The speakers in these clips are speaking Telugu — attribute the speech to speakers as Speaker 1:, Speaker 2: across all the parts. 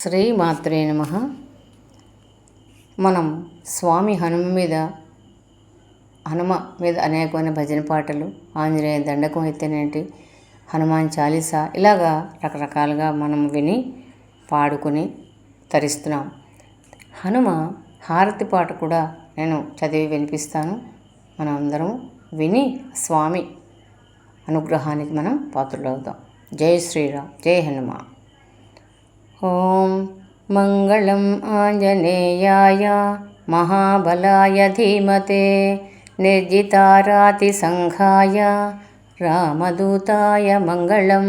Speaker 1: శ్రీమాత్రే నమః. మనం స్వామి హనుమ మీద అనేకమైన భజన పాటలు, ఆంజనేయ దండకం అయితేనేంటి, హనుమాన్ చాలీసా, ఇలాగా రకరకాలుగా మనం విని పాడుకుని తరిస్తున్నాం. హనుమ హారతి పాట కూడా నేను చదివి వినిపిస్తాను. మనం అందరం విని స్వామి అనుగ్రహానికి మనం పాత్రులవుతాం. జై శ్రీరామ్, జై హనుమాన్. ఓం మంగళం ఆంజనేయాయ మహాబలాయ ధీమతే నిర్జితారాతిసంఘాయ రామదూతాయ మంగళం.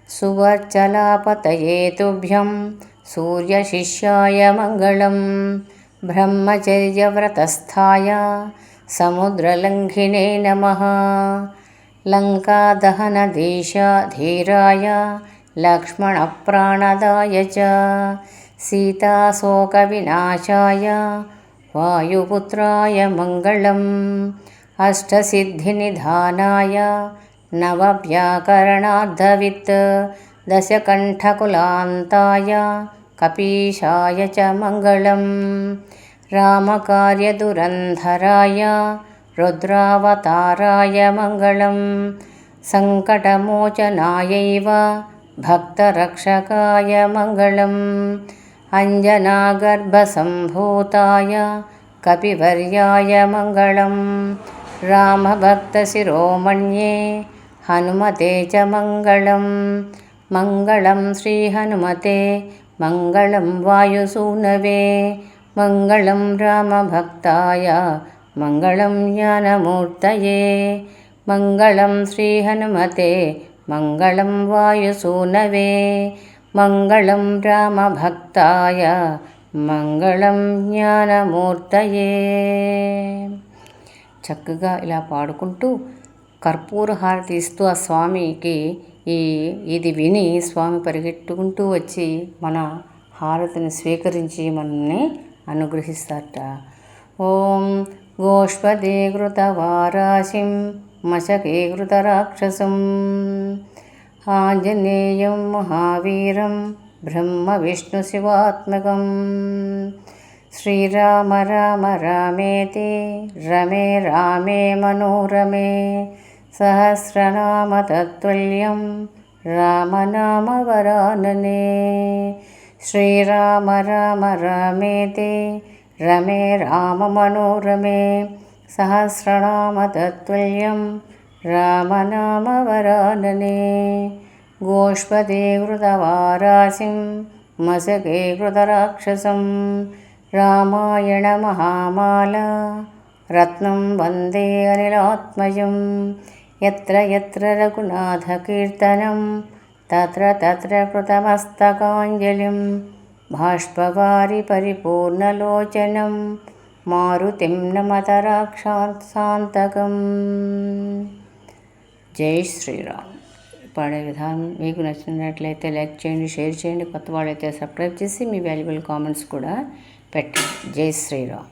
Speaker 1: సువర్చలాపతయే తుభ్యం సూర్యశిష్యాయ మంగళం. బ్రహ్మచర్యవ్రతస్థాయ సముద్రలంఘినే నమః. లంకాదహనధీరాయ లక్ష్మణప్రాణదాయ చ సీతాశోకవినాశాయ వాయుపుత్రాయ మంగళం. అష్టసిద్ధినిధానాయ నవవ్యాకరణార్థవిత్ దశకంఠకులాంతాయ కపీశాయ చ మంగళం. రామకార్యదురంధరాయ రుద్రావతారాయ మంగళం. సంకటమోచనాయైవ భక్తరక్షకాయ మంగళం. అంజనాగర్భసంభూతాయ కపివర్యాయ మంగళం. రామభక్తశిరోమణ్యే హనుమతే చ మంగళం. మంగళం శ్రీహనుమతే మంగళం వాయుసూనవే. మంగళం రామభక్తాయ మంగళం జ్ఞానమూర్తయే. మంగళం శ్రీహనుమతే మంగళం వాయుసూనవే. మంగళం రామభక్తాయ మంగళం జ్ఞానమూర్తయే. చక్కగా ఇలా పాడుకుంటూ కర్పూర హారతి ఇస్తూ ఆ స్వామికి ఇది విని స్వామి పరిగెట్టుకుంటూ వచ్చి మన హారతిని స్వీకరించి మనల్ని అనుగ్రహిస్తారట. ఓం గోష్పదీకృతవారాశిం మశకీకృతరాక్షసం ఆంజనేయం మహావీరం బ్రహ్మ విష్ణు శివాత్మకం. శ్రీరామ రామ రామేతి రమే రామే మనోరమే. సహస్రనామ తత్తుల్యం రామనామవరాననే. శ్రీరామ రామ రామేతి రమే రామ మనోరమే. సహస్రనామ తత్తుల్యం రామనామవరాననే. గోష్పదీకృతవారాశిం మశకీకృతరాక్షసం రామాయణ మహామాల రత్నం వందే అనిలాత్మజం. యత్ర యత్ర రఘునాథకీర్తనం తత్ర తత్ర కృతమస్తకాంజలిం. బాష్పవారి పరిపూర్ణలోచనం మారుతిం నమత రాక్షసాంతకం. జై శ్రీరామ్. పాడే విధానం మీకు నచ్చినట్లయితే లైక్ చేయండి, షేర్ చేయండి. కొత్త వాళ్ళైతే సబ్స్క్రైబ్ చేసి మీ వాల్యుబుల్ కామెంట్స్ కూడా పెట్టండి. జై శ్రీరామ్.